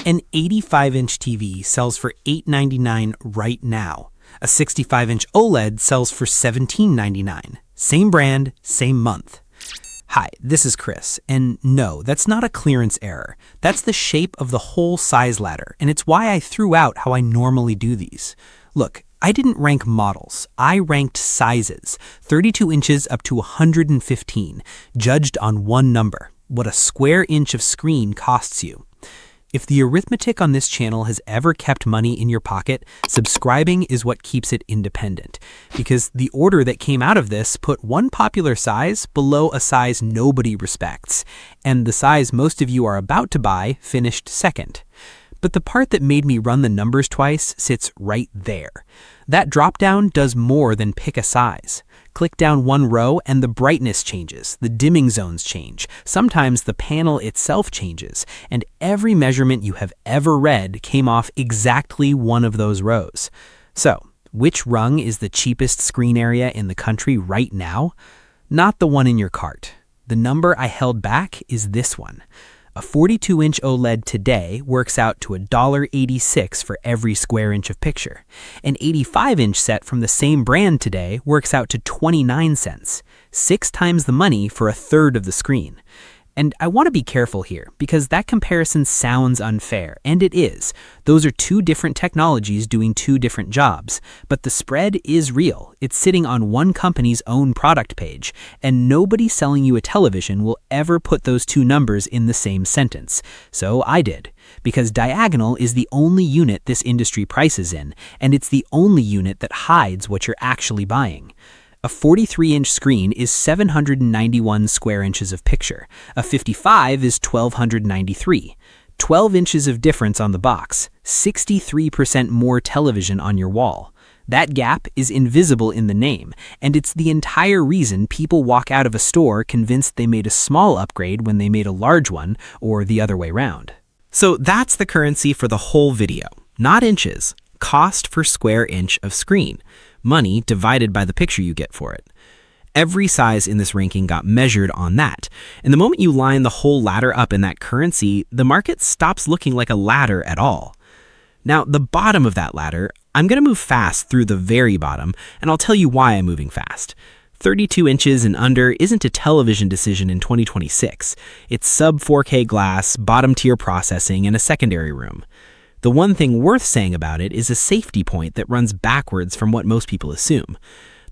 An 85-inch TV sells for $899 right now. A 65-inch OLED sells for $1799. Same brand, same month. Hi, this is Chris, and no, that's not a clearance error. That's the shape of the whole size ladder, and it's why I threw out how I normally do these. Look, I didn't rank models. I ranked sizes, 32 inches up to 115, judged on one number, what a square inch of screen costs you. If the arithmetic on this channel has ever kept money in your pocket, subscribing is what keeps it independent. Because the order that came out of this put one popular size below a size nobody respects, and the size most of you are about to buy finished second. But the part that made me run the numbers twice sits right there. That drop-down does more than pick a size. Click down one row and the brightness changes, the dimming zones change, sometimes the panel itself changes, and every measurement you have ever read came off exactly one of those rows. So, which rung is the cheapest screen area in the country right now? Not the one in your cart. The number I held back is this one. A 42-inch OLED today works out to $1.86 for every square inch of picture. An 85-inch set from the same brand today works out to 29 cents, 6 times the money for a third of the screen. And I want to be careful here, because that comparison sounds unfair, and it is. Those are two different technologies doing two different jobs. But the spread is real. It's sitting on one company's own product page, and nobody selling you a television will ever put those two numbers in the same sentence. So I did, because diagonal is the only unit this industry prices in, and it's the only unit that hides what you're actually buying. A 43-inch screen is 791 square inches of picture. A 55 is 1,293. 12 inches of difference on the box, 63% more television on your wall. That gap is invisible in the name, and it's the entire reason people walk out of a store convinced they made a small upgrade when they made a large one, or the other way around. So that's the currency for the whole video, not inches. Cost per square inch of screen. Money divided by the picture you get for it. Every size in this ranking got measured on that. And the moment you line the whole ladder up in that currency, the market stops looking like a ladder at all. Now, the bottom of that ladder, I'm going to move fast through the very bottom, and I'll tell you why I'm moving fast. 32 inches and under isn't a television decision in 2026. It's sub 4K glass, bottom tier processing, and a secondary room. The one thing worth saying about it is a safety point that runs backwards from what most people assume.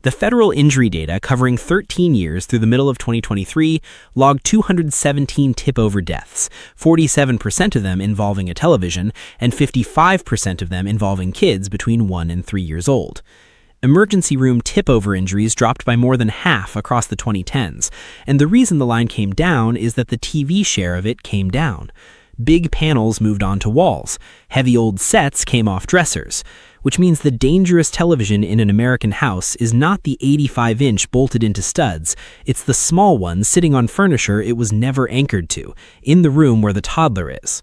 The federal injury data covering 13 years through the middle of 2023 logged 217 tip-over deaths, 47% of them involving a television, and 55% of them involving kids between 1 and 3 years old. Emergency room tip-over injuries dropped by more than half across the 2010s, and the reason the line came down is that the TV share of it came down. Big panels moved onto walls. Heavy old sets came off dressers, which means the dangerous television in an American house is not the 85-inch bolted into studs. It's the small one sitting on furniture it was never anchored to, in the room where the toddler is.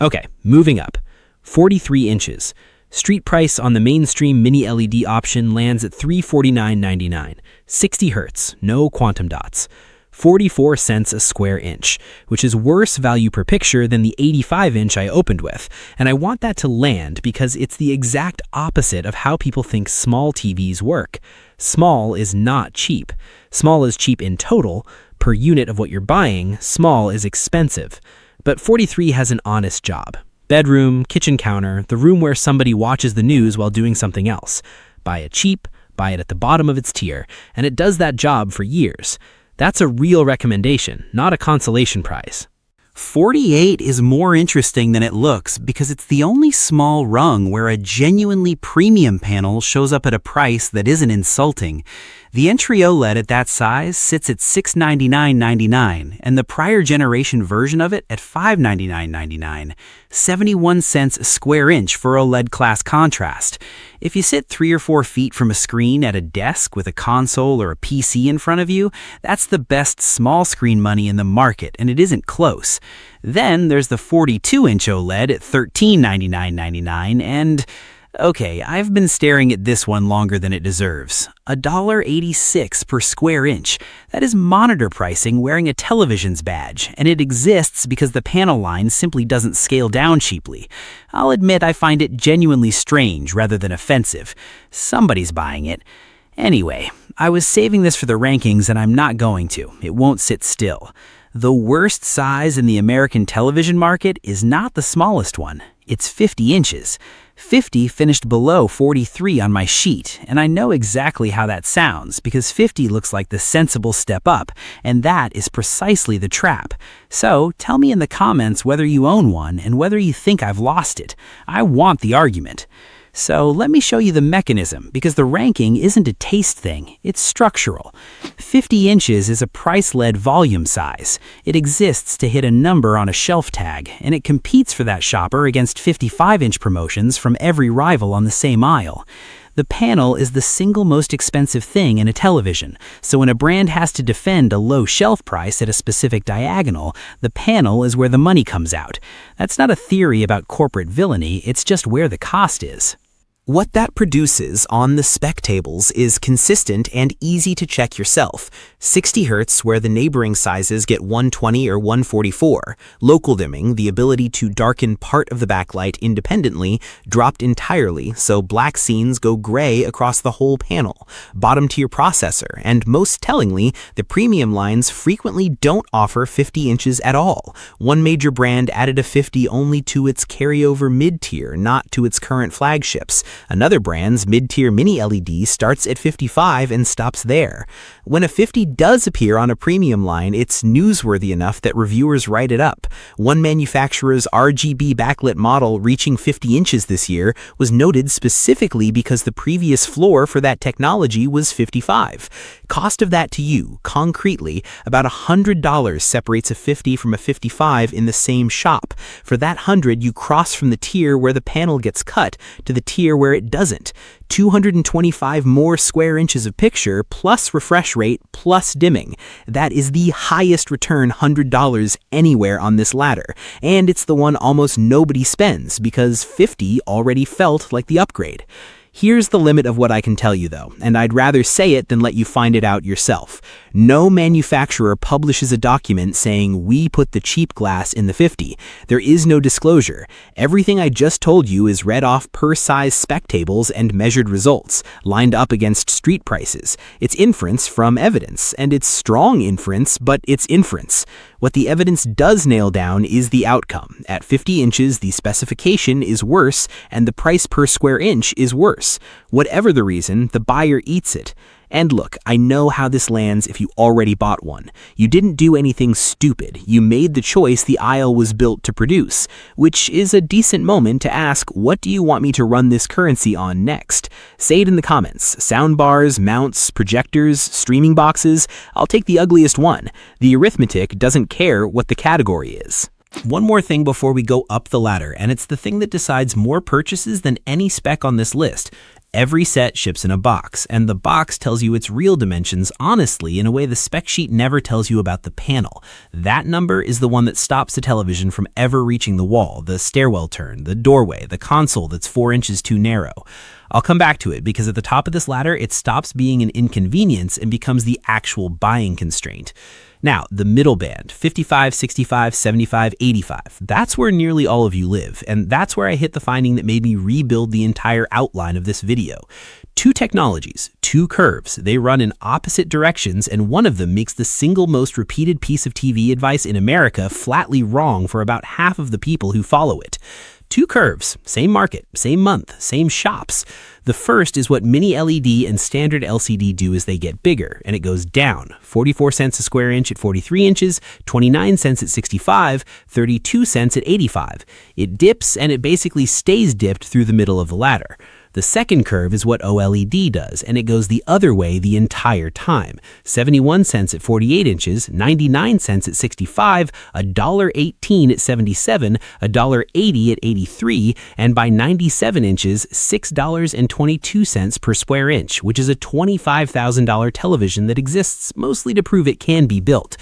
Okay, moving up. 43 inches. Street price on the mainstream mini LED option lands at $349.99. 60 hertz, no quantum dots. 44 cents a square inch, which is worse value per picture than the 85-inch I opened with, and I want that to land because it's the exact opposite of how people think small TVs work. Small is not cheap. Small is cheap in total. Per unit of what you're buying, small is expensive. But 43 has an honest job. Bedroom, kitchen counter, the room where somebody watches the news while doing something else. Buy it cheap, buy it at the bottom of its tier, and it does that job for years. That's a real recommendation, not a consolation prize. 48 is more interesting than it looks because it's the only small rung where a genuinely premium panel shows up at a price that isn't insulting. The entry OLED at that size sits at $699.99, and the prior generation version of it at $599.99, 71 cents a square inch for OLED class contrast. If you sit 3 or 4 feet from a screen at a desk with a console or a PC in front of you, that's the best small screen money in the market, and it isn't close. Then there's the 42-inch OLED at $1399.99, and Okay, I've been staring at this one longer than it deserves. $1.86 per square inch. That is monitor pricing wearing a television's badge, and it exists because the panel line simply doesn't scale down cheaply. I'll admit I find it genuinely strange rather than offensive. Somebody's buying it. Anyway, I was saving this for the rankings and I'm not going to. It won't sit still. The worst size in the American television market is not the smallest one. It's 50 inches. 50 finished below 43 on my sheet, and I know exactly how that sounds because 50 looks like the sensible step up, and that is precisely the trap. So tell me in the comments whether you own one and whether you think I've lost it. I want the argument. So let me show you the mechanism, because the ranking isn't a taste thing, it's structural. 50 inches is a price-led volume size. It exists to hit a number on a shelf tag, and it competes for that shopper against 55-inch promotions from every rival on the same aisle. The panel is the single most expensive thing in a television, so when a brand has to defend a low shelf price at a specific diagonal, the panel is where the money comes out. That's not a theory about corporate villainy, it's just where the cost is. What that produces on the spec tables is consistent and easy to check yourself. 60 Hz where the neighboring sizes get 120 or 144. Local dimming, the ability to darken part of the backlight independently, dropped entirely, so black scenes go gray across the whole panel. Bottom tier processor, and most tellingly, the premium lines frequently don't offer 50 inches at all. One major brand added a 50 only to its carryover mid-tier, not to its current flagships. Another brand's mid-tier mini LED starts at 55 and stops there. When a 50 does appear on a premium line, it's newsworthy enough that reviewers write it up. One manufacturer's RGB backlit model reaching 50 inches this year was noted specifically because the previous floor for that technology was 55. Cost of that to you, concretely, about $100 separates a 50 from a 55 in the same shop. For that 100, you cross from the tier where the panel gets cut to the tier where it doesn't. 225 more square inches of picture plus refresh rate plus dimming. That is the highest return $100 anywhere on this ladder, and it's the one almost nobody spends because 50 already felt like the upgrade. Here's the limit of what I can tell you though, and I'd rather say it than let you find it out yourself. No manufacturer publishes a document saying we put the cheap glass in the 50. There is no disclosure. Everything I just told you is read off per size spec tables and measured results, lined up against street prices. It's inference from evidence, and it's strong inference, but it's inference. What the evidence does nail down is the outcome. At 50 inches, the specification is worse, and the price per square inch is worse. Whatever the reason, the buyer eats it. And look, I know how this lands if you already bought one. You didn't do anything stupid. You made the choice the aisle was built to produce, which is a decent moment to ask, what do you want me to run this currency on next? Say it in the comments. Soundbars, mounts, projectors, streaming boxes. I'll take the ugliest one. The arithmetic doesn't care what the category is. One more thing before we go up the ladder, and it's the thing that decides more purchases than any spec on this list. Every set ships in a box, and the box tells you its real dimensions honestly in a way the spec sheet never tells you about the panel. That number is the one that stops the television from ever reaching the wall, the stairwell turn, the doorway, the console that's 4 inches too narrow. I'll come back to it because at the top of this ladder, it stops being an inconvenience and becomes the actual buying constraint. Now, the middle band, 55, 65, 75, 85, that's where nearly all of you live, and that's where I hit the finding that made me rebuild the entire outline of this video. Two technologies, two curves, they run in opposite directions, and one of them makes the single most repeated piece of TV advice in America flatly wrong for about half of the people who follow it. Two curves, same market, same month, same shops. The first is what mini LED and standard LCD do as they get bigger, and it goes down. 44 cents a square inch at 43 inches, 29 cents at 65, 32 cents at 85. It dips, and it basically stays dipped through the middle of the ladder. The second curve is what OLED does, and it goes the other way the entire time. 71 cents at 48 inches, 99 cents at 65, $1.18 at 77, $1.80 at 83, and by 97 inches, $6.22 per square inch, which is a $25,000 television that exists mostly to prove it can be built.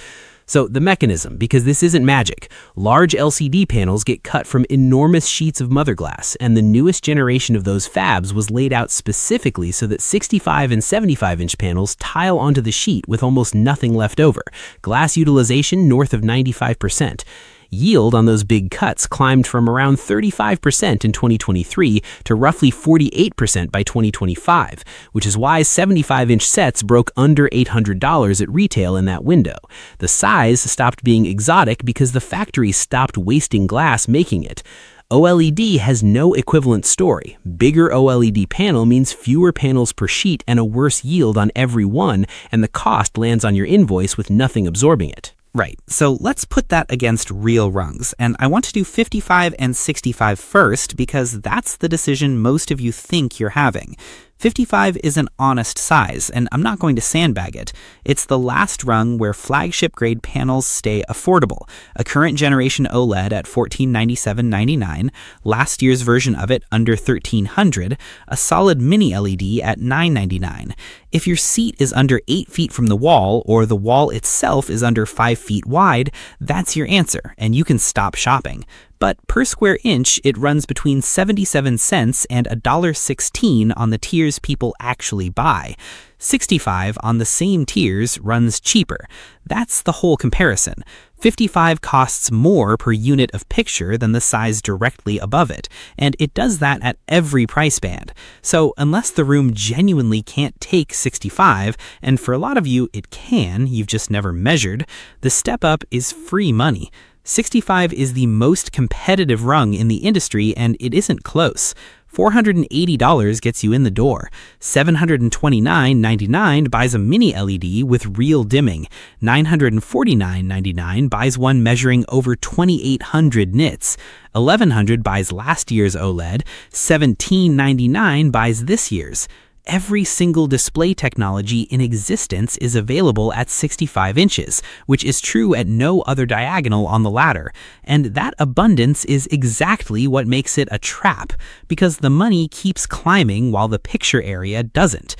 So the mechanism, because this isn't magic. Large LCD panels get cut from enormous sheets of mother glass, and the newest generation of those fabs was laid out specifically so that 65 and 75-inch panels tile onto the sheet with almost nothing left over. Glass utilization north of 95%. Yield on those big cuts climbed from around 35% in 2023 to roughly 48% by 2025, which is why 75-inch sets broke under $800 at retail in that window. The size stopped being exotic because the factory stopped wasting glass making it. OLED has no equivalent story. Bigger OLED panel means fewer panels per sheet and a worse yield on every one, and the cost lands on your invoice with nothing absorbing it. Right, so let's put that against real rungs, and I want to do 55 and 65 first because that's the decision most of you think you're having. 55 is an honest size, and I'm not going to sandbag it. It's the last rung where flagship-grade panels stay affordable. A current generation OLED at $1,497.99, last year's version of it under $1,300, a solid mini LED at $999. If your seat is under 8 feet from the wall, or the wall itself is under 5 feet wide, that's your answer, and you can stop shopping. But per square inch, it runs between 77 cents and $1.16 on the tiers people actually buy. 65 on the same tiers runs cheaper. That's the whole comparison. 55 costs more per unit of picture than the size directly above it, and it does that at every price band. So unless the room genuinely can't take 65, and for a lot of you it can, you've just never measured, the step up is free money. 65 is the most competitive rung in the industry, and it isn't close. $480 gets you in the door. $729.99 buys a mini LED with real dimming. $949.99 buys one measuring over 2,800 nits. $1,100 buys last year's OLED. $1,799 buys this year's. Every single display technology in existence is available at 65 inches, which is true at no other diagonal on the ladder. And that abundance is exactly what makes it a trap, because the money keeps climbing while the picture area doesn't.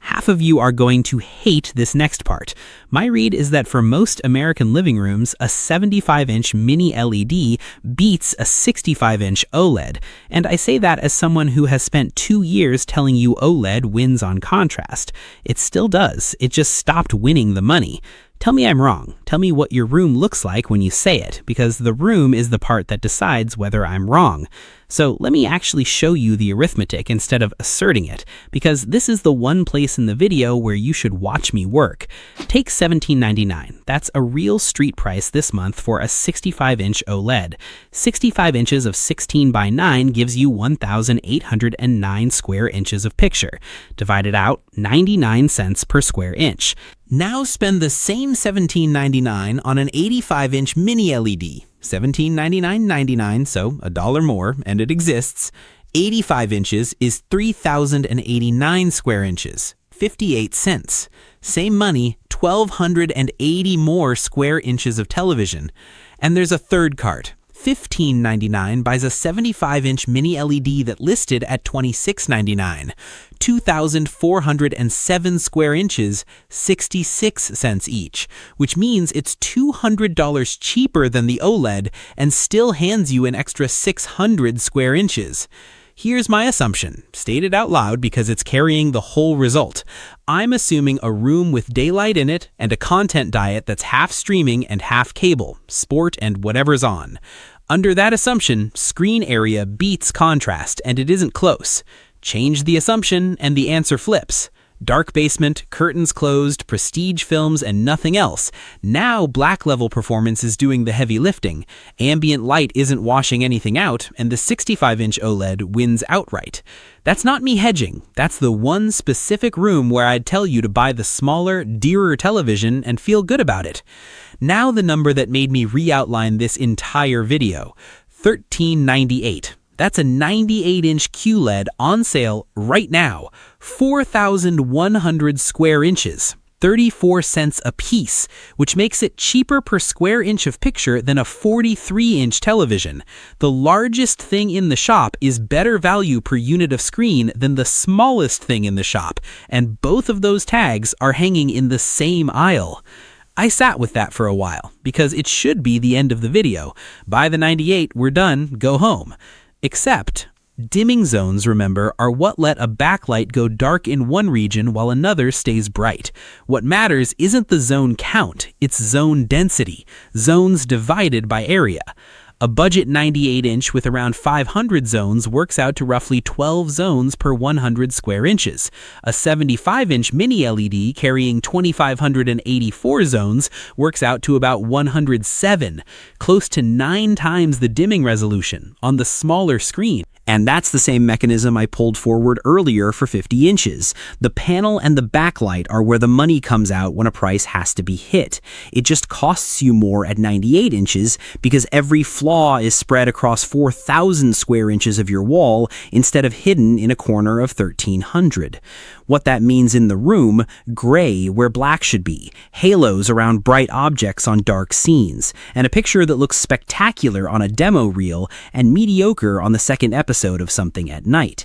Half of you are going to hate this next part. My read is that for most American living rooms, a 75-inch mini LED beats a 65-inch OLED. And I say that as someone who has spent 2 years telling you OLED wins on contrast. It still does. It just stopped winning the money. Tell me I'm wrong. Tell me what your room looks like when you say it, because the room is the part that decides whether I'm wrong. So let me actually show you the arithmetic instead of asserting it, because this is the one place in the video where you should watch me work. Take $17.99. That's a real street price this month for a 65-inch OLED. 65 inches of 16 by 9 gives you 1,809 square inches of picture. Divided out, 99 cents per square inch. Now spend the same $17.99 on an 85-inch mini LED. $17.99.99, so $1 more, and it exists. 85 inches is 3,089 square inches, 58 cents. Same money, 1,280 more square inches of television. And there's a third cart. $15.99 buys a 75-inch mini LED that listed at $26.99. 2,407 square inches, 66 cents each, which means it's $200 cheaper than the OLED and still hands you an extra 600 square inches. Here's my assumption, stated out loud because it's carrying the whole result. I'm assuming a room with daylight in it and a content diet that's half streaming and half cable, sport and whatever's on. Under that assumption, screen area beats contrast, and it isn't close. Change the assumption and the answer flips. Dark basement, curtains closed, prestige films, and nothing else. Now black level performance is doing the heavy lifting. Ambient light isn't washing anything out, and the 65-inch OLED wins outright. That's not me hedging. That's the one specific room where I'd tell you to buy the smaller, dearer television and feel good about it. Now the number that made me re-outline this entire video, $13.98. That's a 98-inch QLED on sale right now, 4,100 square inches, 34 cents a piece, which makes it cheaper per square inch of picture than a 43-inch television. The largest thing in the shop is better value per unit of screen than the smallest thing in the shop, and both of those tags are hanging in the same aisle. I sat with that for a while, because it should be the end of the video. Buy the 98, we're done, go home. Except, dimming zones, remember, are what let a backlight go dark in one region while another stays bright. What matters isn't the zone count, it's zone density, zones divided by area. A budget 98-inch with around 500 zones works out to roughly 12 zones per 100 square inches. A 75-inch mini LED carrying 2,584 zones works out to about 107, close to 9 times the dimming resolution on the smaller screen. And that's the same mechanism I pulled forward earlier for 50 inches. The panel and the backlight are where the money comes out when a price has to be hit. It just costs you more at 98 inches because every flaw is spread across 4,000 square inches of your wall instead of hidden in a corner of 1,300. What that means in the room: gray where black should be, halos around bright objects on dark scenes, and a picture that looks spectacular on a demo reel and mediocre on the second episode of Something at Night.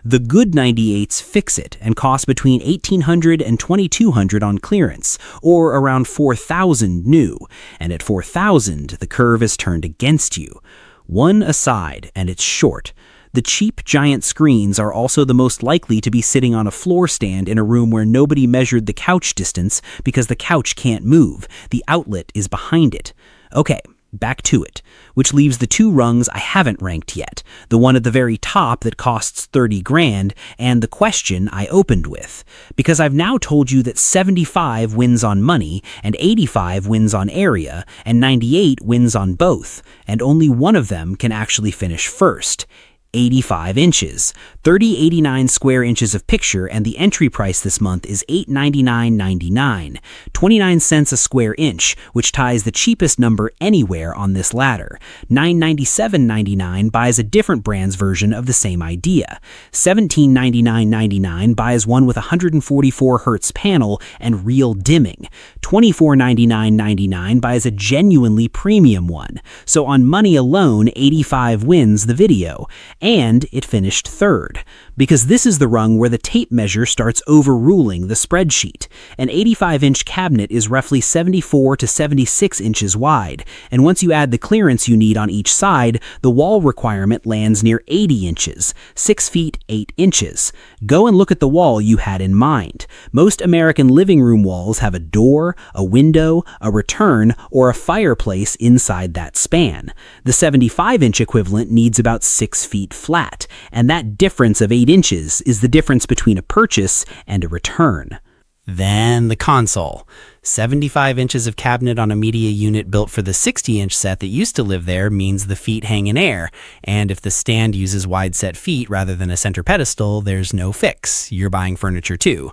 The good 98s fix it and cost between $1,800 and $2,200 on clearance, or around $4,000 new, and at $4,000 the curve is turned against you. One aside, and it's short. The cheap giant screens are also the most likely to be sitting on a floor stand in a room where nobody measured the couch distance because the couch can't move. The outlet is behind it. Okay, back to it, which leaves the 2 rungs I haven't ranked yet, the one at the very top that costs 30 grand, and the question I opened with. Because I've now told you that 75 wins on money, and 85 wins on area, and 98 wins on both, and only one of them can actually finish first. 85 inches, 3089 square inches of picture, and the entry price this month is $899.99, 29 cents a square inch, which ties the cheapest number anywhere on this ladder. $997.99 buys a different brand's version of the same idea. $1799.99 buys one with 144 Hz panel and real dimming. $2499.99 buys a genuinely premium one. So on money alone, 85 wins the video. And it finished third, because this is the rung where the tape measure starts overruling the spreadsheet. An 85-inch cabinet is roughly 74 to 76 inches wide, and once you add the clearance you need on each side, the wall requirement lands near 80 inches, 6 feet 8 inches. Go and look at the wall you had in mind. Most American living room walls have a door, a window, a return, or a fireplace inside that span. The 75-inch equivalent needs about 6 feet flat, and that difference of 8 inches is the difference between a purchase and a return. Then the console. 75 inches of cabinet on a media unit built for the 60-inch set that used to live there means the feet hang in air, and if the stand uses wide set feet rather than a center pedestal, there's no fix. You're buying furniture too.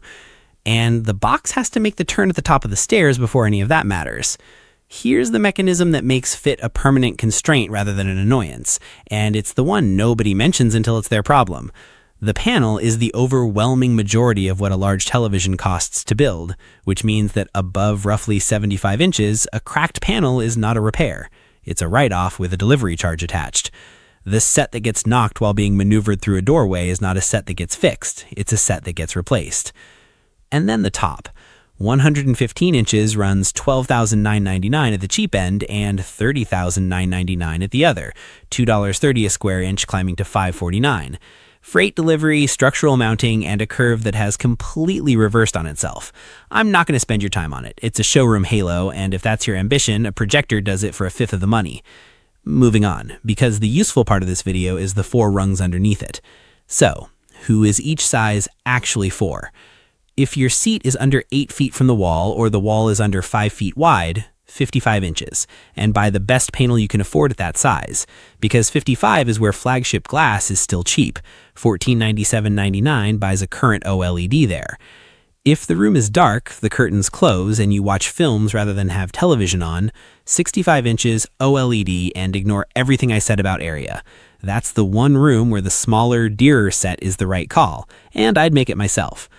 And the box has to make the turn at the top of the stairs before any of that matters. Here's the mechanism that makes fit a permanent constraint rather than an annoyance, and it's the one nobody mentions until it's their problem. The panel is the overwhelming majority of what a large television costs to build, which means that above roughly 75 inches, a cracked panel is not a repair. It's a write-off with a delivery charge attached. The set that gets knocked while being maneuvered through a doorway is not a set that gets fixed, it's a set that gets replaced. And then the top. 115 inches runs $12,999 at the cheap end and $30,999 at the other, $2.30 a square inch climbing to $5.49. Freight delivery, structural mounting, and a curve that has completely reversed on itself. I'm not going to spend your time on it. It's a showroom halo, and if that's your ambition, a projector does it for a fifth of the money. Moving on, because the useful part of this video is the 4 rungs underneath it. So, who is each size actually for? If your seat is under 8 feet from the wall or the wall is under 5 feet wide, 55 inches, and buy the best panel you can afford at that size, because 55 is where flagship glass is still cheap. $1497.99 buys a current OLED there. If the room is dark, the curtains close, and you watch films rather than have television on, 65 inches OLED, and ignore everything I said about area. That's the one room where the smaller, dearer set is the right call, and I'd make it myself.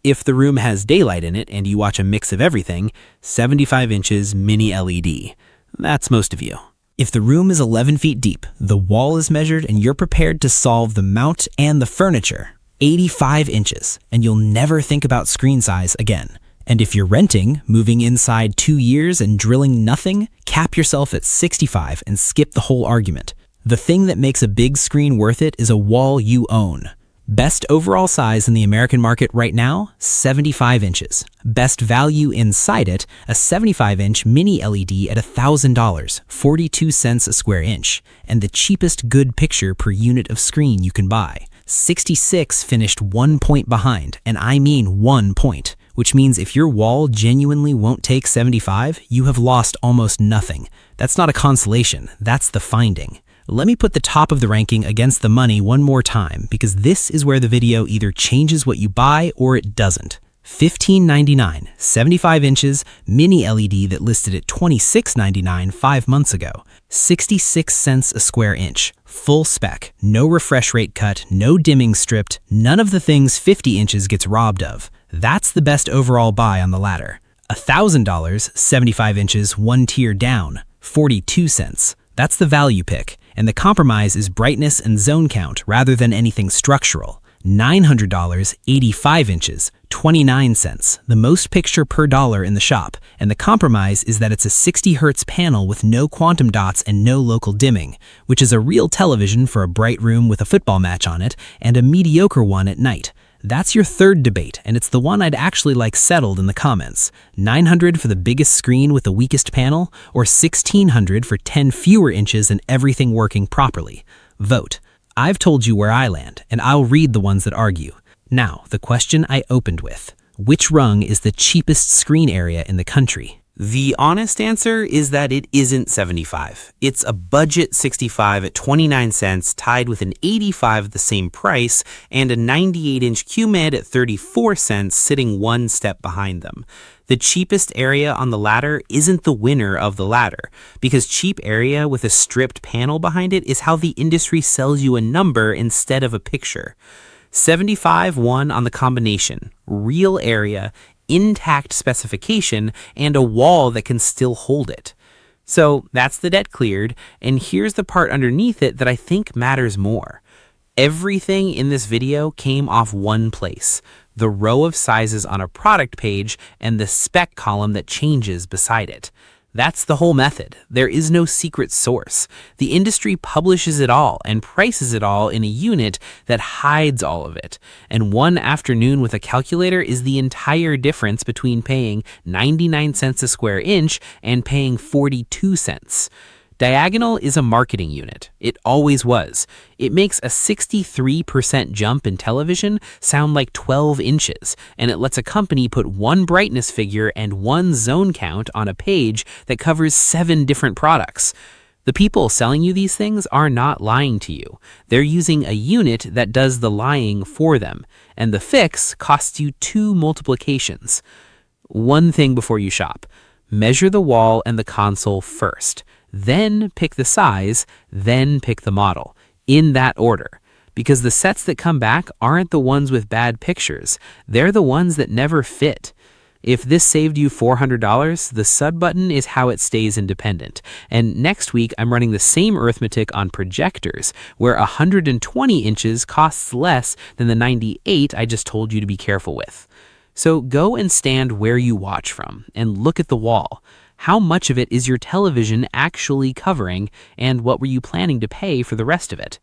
If the room has daylight in it and you watch a mix of everything, 75 inches mini LED. That's most of you. If the room is 11 feet deep, the wall is measured, and you're prepared to solve the mount and the furniture, 85 inches, and you'll never think about screen size again. And if you're renting, moving inside 2 years and drilling nothing, cap yourself at 65 and skip the whole argument. The thing that makes a big screen worth it is a wall you own. Best overall size in the American market right now, 75 inches. Best value inside it, a 75-inch mini LED at $1,000, 42 cents a square inch. And the cheapest good picture per unit of screen you can buy. 66 finished 1 point behind, and I mean 1 point, which means if your wall genuinely won't take 75, you have lost almost nothing. That's not a consolation, that's the finding. Let me put the top of the ranking against the money one more time, because this is where the video either changes what you buy or it doesn't. $15.99, 75 inches, mini LED that listed at $26.99 5 months ago. 66 cents a square inch, full spec, no refresh rate cut, no dimming stripped, none of the things 50 inches gets robbed of. That's the best overall buy on the ladder. $1,000, 75 inches, 1 tier down, 42 cents. That's the value pick, and the compromise is brightness and zone count rather than anything structural. $900, 85 inches, 29 cents, the most picture per dollar in the shop, and the compromise is that it's a 60 Hz panel with no quantum dots and no local dimming, which is a real television for a bright room with a football match on it, and a mediocre one at night. That's your third debate, and it's the one I'd actually like settled in the comments. $900 for the biggest screen with the weakest panel, or $1,600 for 10 fewer inches and everything working properly? Vote. I've told you where I land, and I'll read the ones that argue. Now, the question I opened with. Which rung is the cheapest screen area in the country? The honest answer is that it isn't 75. It's a budget 65 at 29 cents tied with an 85 at the same price and a 98-inch QMED at 34 cents sitting one step behind them. The cheapest area on the ladder isn't the winner of the ladder, because cheap area with a stripped panel behind it is how the industry sells you a number instead of a picture. 75 won on the combination, real area, intact specification, and a wall that can still hold it. So that's the debt cleared, and here's the part underneath it that I think matters more. Everything in this video came off one place, the row of sizes on a product page and the spec column that changes beside it. That's the whole method. There is no secret source. The industry publishes it all and prices it all in a unit that hides all of it. And one afternoon with a calculator is the entire difference between paying 99 cents a square inch and paying 42 cents. Diagonal is a marketing unit. It always was. It makes a 63% jump in television sound like 12 inches, and it lets a company put one brightness figure and one zone count on a page that covers 7 different products. The people selling you these things are not lying to you. They're using a unit that does the lying for them, and the fix costs you 2 multiplications. One thing before you shop. Measure the wall and the console first. Then pick the size, then pick the model, in that order. Because the sets that come back aren't the ones with bad pictures, they're the ones that never fit. If this saved you $400, the sub button is how it stays independent. And next week, I'm running the same arithmetic on projectors, where 120 inches costs less than the 98 I just told you to be careful with. So go and stand where you watch from, and look at the wall. How much of it is your television actually covering, and what were you planning to pay for the rest of it?